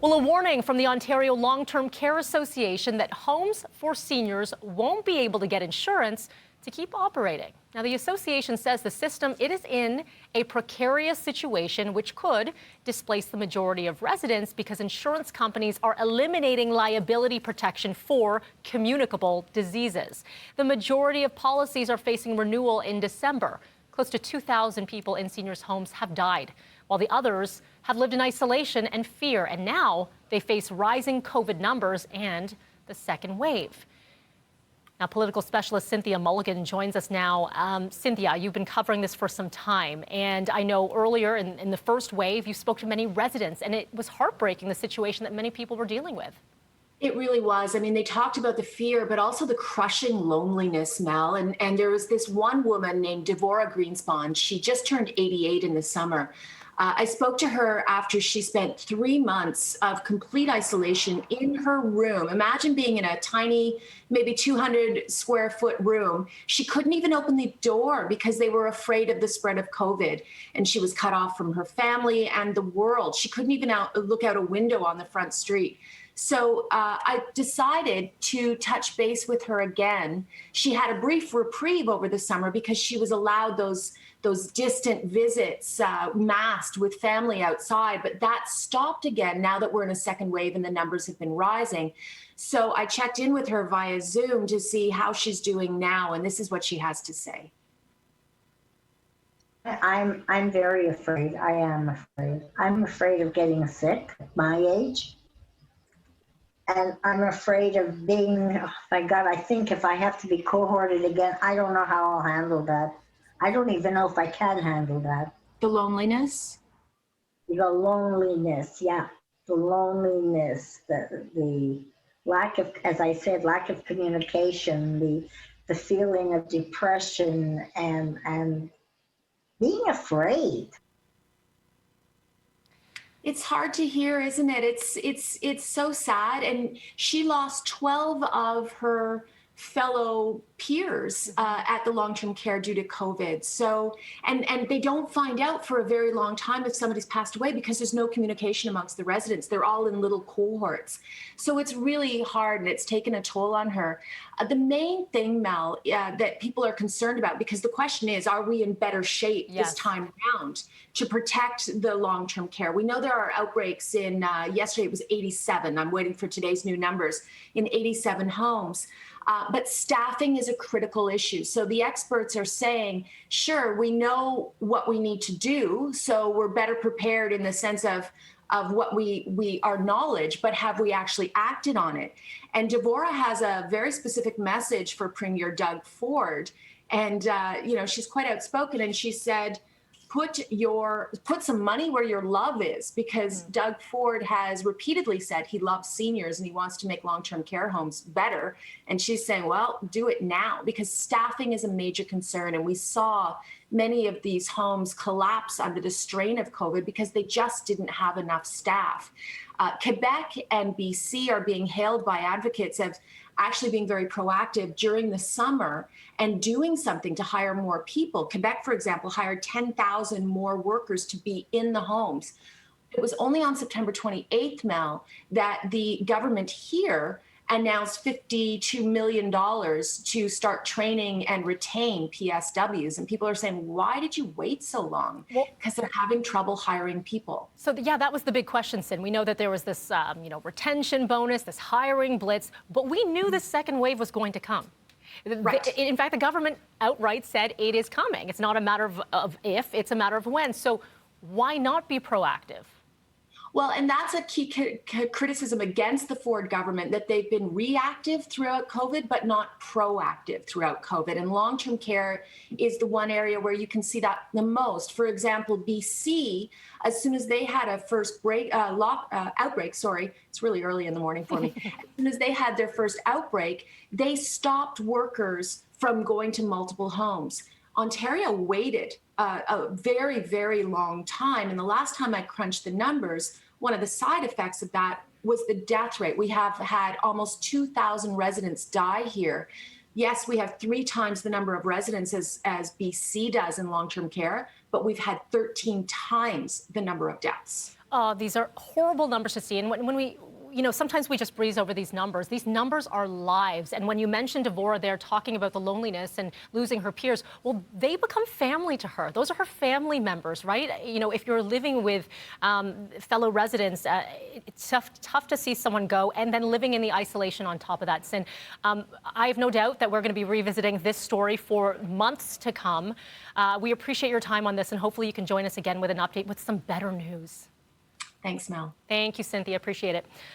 Well, a warning from the Ontario Long-Term Care Association that homes for seniors won't be able to get insurance to keep operating. Now, the association says the system it is in a precarious situation which could displace the majority of residents because insurance companies are eliminating liability protection for communicable diseases. The majority of policies are facing renewal in December. Close to 2,000 people in seniors' homes have died, while the others have lived in isolation and fear, and now they face rising COVID numbers and the second wave. Now, political specialist Cynthia Mulligan joins us now. Cynthia, you've been covering this for some time, and I know earlier in the first wave, you spoke to many residents, and it was heartbreaking, the situation that many people were dealing with. It really was. I mean, they talked about the fear, but also the crushing loneliness, Mel. And there was this one woman named Devorah Greenspan. She just turned 88 in the summer. I spoke to her after she spent 3 months of complete isolation in her room. Imagine being in a tiny, maybe 200 square foot room. She couldn't even open the door because they were afraid of the spread of COVID. And she was cut off from her family and the world. She couldn't even look out a window on the front street. So I decided to touch base with her again. She had a brief reprieve over the summer because she was allowed those distant visits masked with family outside, but that stopped again now that we're in a second wave and the numbers have been rising. So I checked in with her via Zoom to see how she's doing now, and this is what she has to say. I'm very afraid. I am afraid. I'm afraid of getting sick at my age. And I'm afraid of being, oh my God, I think if I have to be cohorted again, I don't know how I'll handle that. I don't even know if I can handle that. The loneliness? The loneliness, yeah. The loneliness, the lack of, as I said, lack of communication, the feeling of depression and being afraid. It's hard to hear, isn't it? It's so sad. And she lost 12 of her fellow peers at the long-term care due to COVID. So, and they don't find out for a very long time if somebody's passed away because there's no communication amongst the residents. They're all in little cohorts. So it's really hard and it's taken a toll on her. The main thing, Mel, that people are concerned about, because the question is, are we in better shape this time around to protect the long-term care? We know there are outbreaks in, yesterday it was 87. I'm waiting for today's new numbers, in 87 homes. But staffing is a critical issue. So the experts are saying, sure, we know what we need to do, so we're better prepared in the sense of what our knowledge, but have we actually acted on it? And Devorah has a very specific message for Premier Doug Ford. And, she's quite outspoken, and she said, put some money where your love is, because Doug Ford has repeatedly said he loves seniors and he wants to make long-term care homes better. And she's saying, well, do it now, because staffing is a major concern. And we saw many of these homes collapse under the strain of COVID because they just didn't have enough staff. Quebec and BC are being hailed by advocates as actually being very proactive during the summer and doing something to hire more people. Quebec, for example, hired 10,000 more workers to be in the homes. It was only on September 28th, Mel, that the government here announced $52 million to start training and retain PSWs. And people are saying, why did you wait so long? Because they're having trouble hiring people. So, yeah, that was the big question, Sin. We know that there was this, retention bonus, this hiring blitz, but we knew the second wave was going to come. Right. In fact, the government outright said it is coming. It's not a matter of if, it's a matter of when. So why not be proactive? Well, and that's a key criticism against the Ford government, that they've been reactive throughout COVID, but not proactive throughout COVID. And long-term care is the one area where you can see that the most. For example, BC, as soon as they had a first outbreak, it's really early in the morning for me. As soon as they had their first outbreak, they stopped workers from going to multiple homes. Ontario waited a very, very long time. And the last time I crunched the numbers, one of the side effects of that was the death rate. We have had almost 2,000 residents die here. Yes, we have 3 times the number of residents as BC does in long-term care, but we've had 13 times the number of deaths. These are horrible numbers to see. And when we, sometimes we just breeze over these numbers. These numbers are lives. And when you mentioned Devora there talking about the loneliness and losing her peers, well, they become family to her. Those are her family members, right? If you're living with fellow residents, it's tough to see someone go and then living in the isolation on top of that. Sin, I have no doubt that we're going to be revisiting this story for months to come. We appreciate your time on this, and hopefully you can join us again with an update with some better news. Thanks, Mel. Thank you, Cynthia. Appreciate it.